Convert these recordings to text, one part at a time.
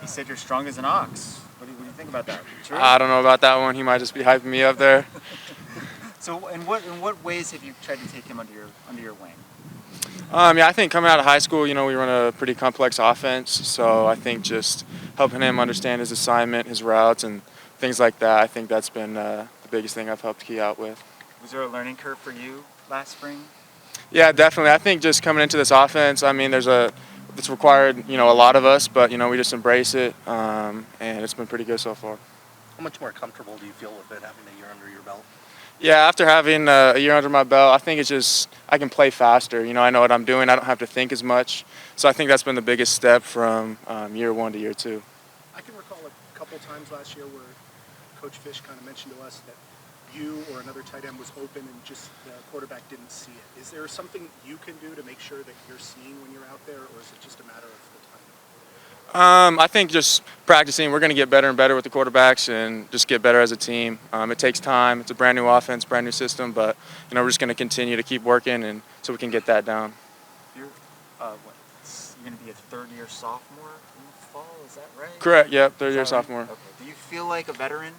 He said you're strong as an ox. What do you think about that? True? I don't know about that one. He might just be hyping me up there. So, in what ways have you tried to take him under your wing? Yeah, I think coming out of high school, we run a pretty complex offense. So I think just helping him understand his assignment, his routes, and things like that. I think that's been the biggest thing I've helped Key out with. Was there a learning curve for you last spring? Yeah, definitely. I think just coming into this offense, I mean, it's required, a lot of us, but we just embrace it, and it's been pretty good so far. How much more comfortable do you feel with it having a year under your belt? Yeah, after having a year under my belt, I think it's just I can play faster. I know what I'm doing. I don't have to think as much. So I think that's been the biggest step from year one to year two. I can recall a couple times last year where Coach Fish kind of mentioned to us that you or another tight end was open and just the quarterback didn't see it. Is there something you can do to make sure that you're seeing when you're out there, or is it just a matter of the time? I think just practicing, we're going to get better and better with the quarterbacks and just get better as a team. It takes time. It's a brand new offense, brand new system, but we're just going to continue to keep working and so we can get that down. You're going to be a third-year sophomore in the fall. Is that right? Correct. Yep. Third-year sophomore. Okay. Do you feel like a veteran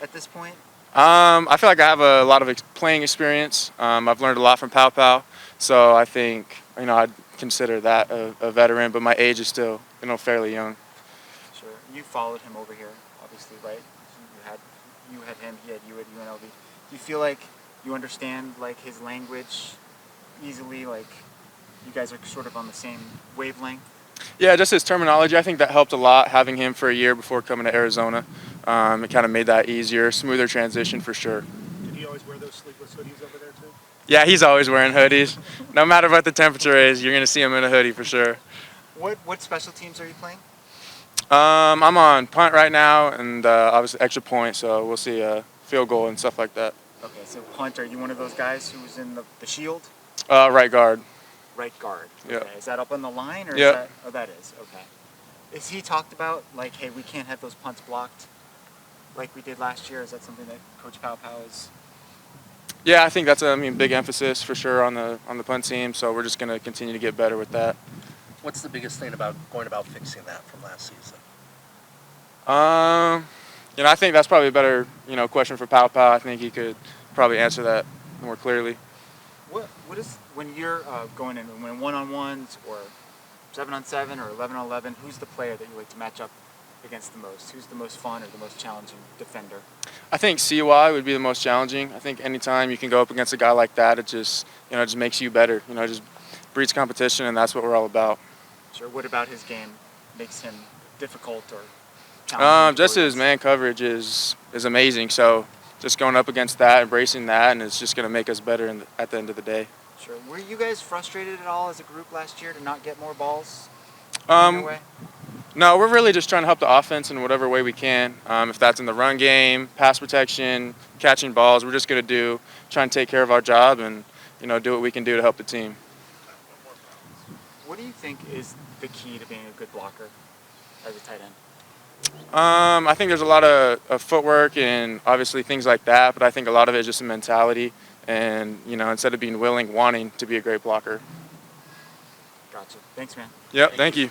at this point? I feel like I have a lot of playing experience. I've learned a lot from Pow Pow, so I think I'd consider that a veteran, but my age is still fairly young. Sure. You followed him over here, obviously, right? You had him. He had you at UNLV. Do you feel like you understand like his language easily? Like you guys are sort of on the same wavelength? Yeah, just his terminology. I think that helped a lot having him for a year before coming to Arizona. It kind of made that easier, smoother transition for sure. Did he always wear those sleeveless hoodies over there too? Yeah, he's always wearing hoodies. No matter what the temperature is, you're going to see him in a hoodie for sure. What special teams are you playing? I'm on punt right now and obviously extra point, so we'll see field goal and stuff like that. Okay, so punt, are you one of those guys who's in the shield? Right guard. Right guard. Okay. Yeah. Is that up on the line? Or Yeah. Is that, oh, that is. Okay. Is he talked about, like, hey, we can't have those punts blocked like we did last year? Is that something that Coach Pow Pow is? Yeah, I think that's a big emphasis for sure on the punt team, so we're just going to continue to get better with that. What's the biggest thing about going about fixing that from last season? I think that's probably a better, question for Pow Pow. I think he could probably answer that more clearly. What is, when you're going in, when one-on-ones or 7-on-7 or 11-on-11, who's the player that you like to match up against the most? Who's the most fun or the most challenging defender? I think CY would be the most challenging. I think anytime you can go up against a guy like that, it just makes you better. It just breeds competition, and that's what we're all about. Sure. What about his game makes him difficult or challenging? Just his man coverage is amazing. So just going up against that, embracing that, and it's just going to make us better at the end of the day. Sure. Were you guys frustrated at all as a group last year to not get more balls your way? No, we're really just trying to help the offense in whatever way we can. If that's in the run game, pass protection, catching balls, we're just going to try and take care of our job and do what we can do to help the team. What do you think is the key to being a good blocker as a tight end? I think there's a lot of footwork and obviously things like that, but I think a lot of it is just a mentality and, instead of being willing, wanting to be a great blocker. Gotcha. Thanks, man. Yep, thank you.